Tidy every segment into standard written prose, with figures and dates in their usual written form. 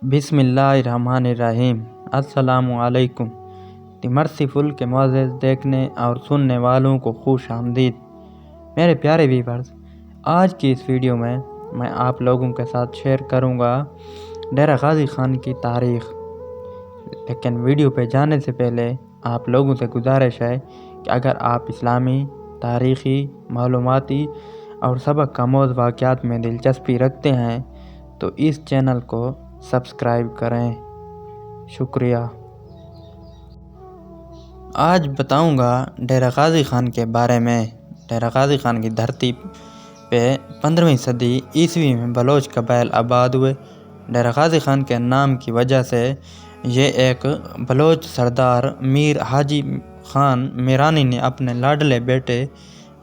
बिस्मिल्लाहिर्रहमानिर्रहीम। अस्सलामुअलैकुम। The merciful के मुअज़्ज़ज़ देखने और सुनने वालों को खुश आमदीद। मेरे प्यारे व्यूअर्स, आज की इस वीडियो में मैं आप लोगों के साथ शेयर करूंगा डेरा गाज़ी ख़ान की तारीख़। लेकिन वीडियो पे जाने से पहले आप लोगों से गुजारिश है कि अगर आप इस्लामी, तारीख़ी, मालूमाती और सबक आमोज़ वाक़यात में दिलचस्पी रखते हैं तो इस चैनल को सब्सक्राइब करें। शुक्रिया। आज बताऊंगा डेरा गाज़ी ख़ान के बारे में। डेरा गाज़ी ख़ान की धरती पे 15वीं सदी ईस्वी में बलोच कबाइल आबाद हुए। डेरा गाज़ी ख़ान के नाम की वजह से ये एक बलोच सरदार मीर हाजी ख़ान मीरानी ने अपने लाडले बेटे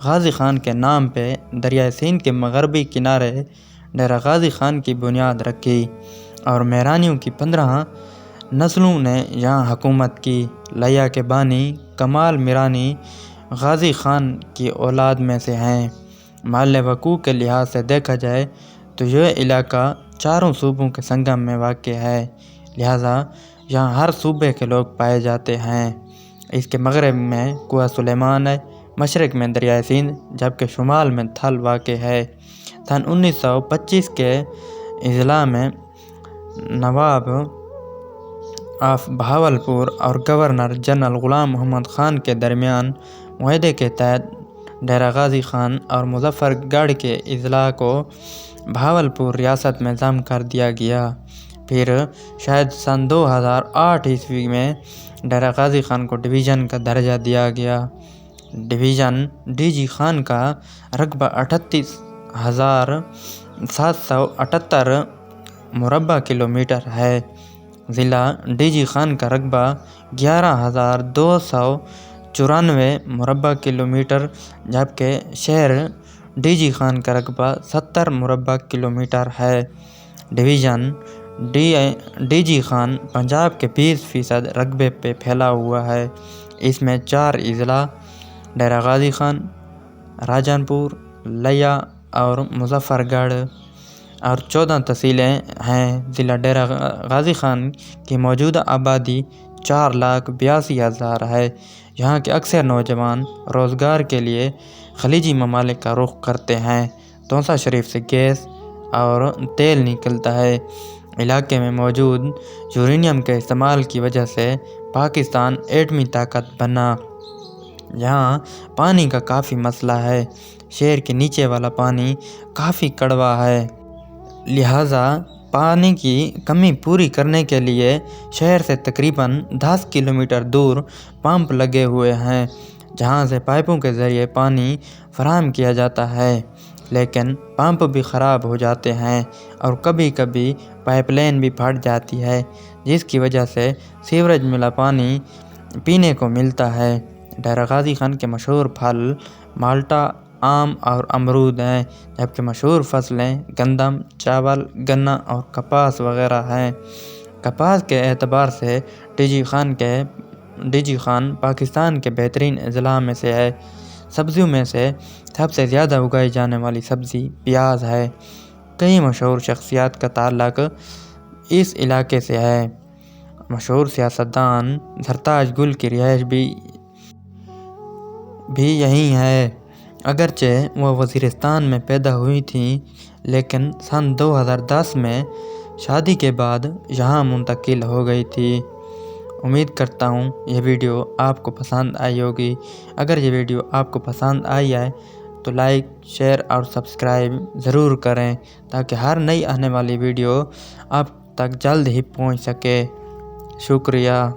गाज़ी ख़ान के नाम पे दरिया सिंध के मगरबी किनारे डेरा गाज़ी ख़ान की बुनियाद रखी और मीरानियों की 15 नस्लों ने यहाँ हुकूमत की। लया के बानी कमाल मीरानी गाज़ी ख़ान की औलाद में से हैं। माल वक़ूअ के लिहाज से देखा जाए तो यह इलाका चारों सूबों के संगम में वाक़ है, लिहाजा यहाँ हर सूबे के लोग पाए जाते हैं। इसके मगरब में कुआँ सुलेमान है, मशरक़ में दरिया सिंध, जबकि शुमाल में थल वाक़ है। सन 1925 के इजला में नवाब ऑफ बहावलपुर और गवर्नर जनरल ग़ुलाम मोहम्मद ख़ान के दरमियान मुआहदे के तहत डेरा गाज़ी ख़ान और मुज़फ़्फ़रगढ़ के अज़ला को बहावलपुर रियासत में ज़म कर दिया गया। फिर शायद सन 2008 ईस्वी में डेरा गाज़ी ख़ान को डिवीज़न का दर्जा दिया गया। डिवीज़न डीजी ख़ान का रकबा 38,778 मुरबा किलोमीटर है। ज़िला डीजी ख़ान का रकबा 11,294 मुरबा किलोमीटर, जबकि शहर डीजी ख़ान का रकबा 70 मुरबा किलोमीटर है। डिवीज़न डीजी ख़ान पंजाब के 20% रकबे पे फैला हुआ है। इसमें 4 अज़ला डेरा गाज़ी ख़ान, राजनपुर, लया और मुज़फ़्फ़रगढ़ और 14 तहसीलें हैं। ज़िला डेरा गाज़ी ख़ान की मौजूदा आबादी 4,82,000 है। यहाँ के अक्सर नौजवान रोज़गार के लिए खलीजी ममालिक का रुख करते हैं। तौसा शरीफ से गैस और तेल निकलता है। इलाके में मौजूद यूरेनियम के इस्तेमाल की वजह से पाकिस्तान एटमी ताकत बना। यहाँ पानी का काफ़ी मसला है। शहर के नीचे वाला पानी काफ़ी कड़वा है, लिहाजा पानी की कमी पूरी करने के लिए शहर से तकरीबन 10 किलोमीटर दूर पंप लगे हुए हैं, जहां से पाइपों के ज़रिए पानी फराहम किया जाता है। लेकिन पंप भी ख़राब हो जाते हैं और कभी कभी पाइपलाइन भी फट जाती है, जिसकी वजह से सीवरेज मिला पानी पीने को मिलता है। डेरा गाज़ी ख़ान के मशहूर फल माल्टा, आम और अमरूद हैं, जबकि मशहूर फसलें गंदम, चावल, गन्ना और कपास वगैरह हैं। कपास के एतबार से डीजी ख़ान पाकिस्तान के बेहतरीन अज़ला में से है। सब्जियों में से सबसे ज़्यादा उगाई जाने वाली सब्ज़ी प्याज है। कई मशहूर शख्सियात का ताल्लुक़ इस इलाके से है। मशहूर सियासतदान सरताज गुल की रिहाइश भी यहीं है। अगरचे वह वज़ीरिस्तान में पैदा हुई थी, लेकिन सन 2010 में शादी के बाद यहाँ मुंतकिल हो गई थी। उम्मीद करता हूँ यह वीडियो आपको पसंद आई होगी। अगर ये वीडियो आपको पसंद आई है तो लाइक, शेयर और सब्सक्राइब ज़रूर करें, ताकि हर नई आने वाली वीडियो आप तक जल्द ही पहुँच सके। शुक्रिया।